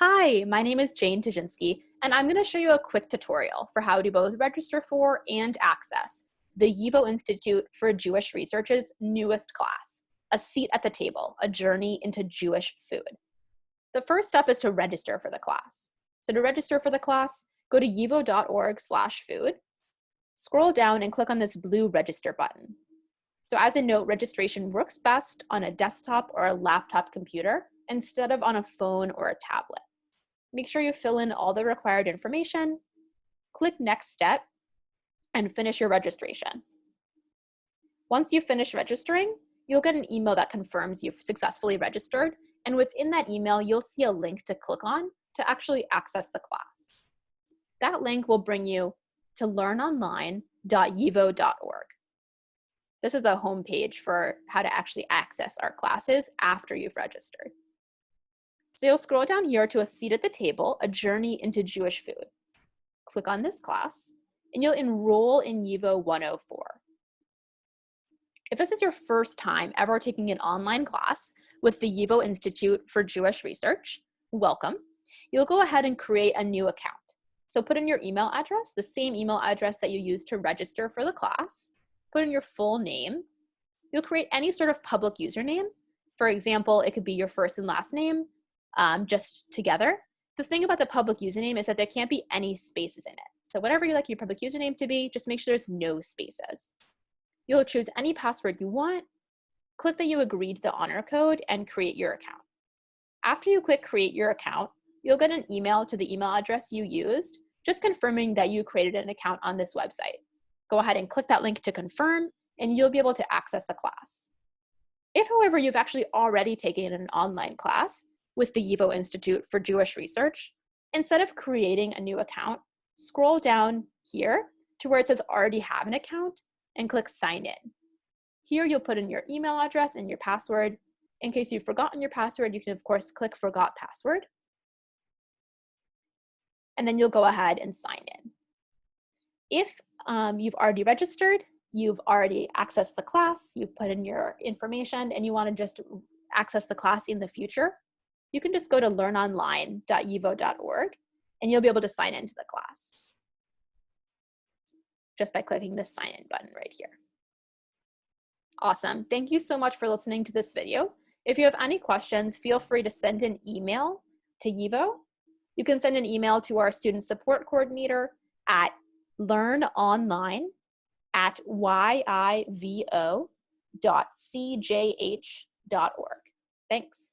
Hi, my name is Jane Tajinski, and I'm going to show you a quick tutorial for how to both register for and access the YIVO Institute for Jewish Research's newest class, A Seat at the Table, A Journey into Jewish Food. The first step is to register for the class. So to register for the class, go to yivo.org/food, scroll down and click on this blue register button. So as a note, registration works best on a desktop or a laptop computer instead of on a phone or a tablet. Make sure you fill in all the required information, click Next Step, and finish your registration. Once you finish registering, you'll get an email that confirms you've successfully registered, and within that email, you'll see a link to click on to actually access the class. That link will bring you to learnonline.yivo.org. This is the homepage for how to actually access our classes after you've registered. So you'll scroll down here to A Seat at the Table, A Journey into Jewish Food. Click on this class, and you'll enroll in YIVO 104. If this is your first time ever taking an online class with the YIVO Institute for Jewish Research, welcome. You'll go ahead and create a new account. So put in your email address, the same email address that you used to register for the class. Put in your full name. You'll create any sort of public username. For example, it could be your first and last name, just together. The thing about the public username is that there can't be any spaces in it. So whatever you like your public username to be, just make sure there's no spaces. You'll choose any password you want, click that you agree to the honor code, and create your account. After you click create your account, you'll get an email to the email address you used, just confirming that you created an account on this website. Go ahead and click that link to confirm, and you'll be able to access the class. If, however, you've actually already taken an online class with the YIVO Institute for Jewish Research, instead of creating a new account, scroll down here to where it says already have an account and click sign in. Here you'll put in your email address and your password. In case you've forgotten your password, you can of course click forgot password. And then you'll go ahead and sign in. If you've already registered, you've already accessed the class, you've put in your information, and you want to just access the class in the future, you can just go to learnonline.yivo.org, and you'll be able to sign into the class just by clicking this sign in button right here. Awesome. Thank you so much for listening to this video. If you have any questions, feel free to send an email to YIVO. You can send an email to our student support coordinator at learnonline@yivo.cjh.org. Thanks.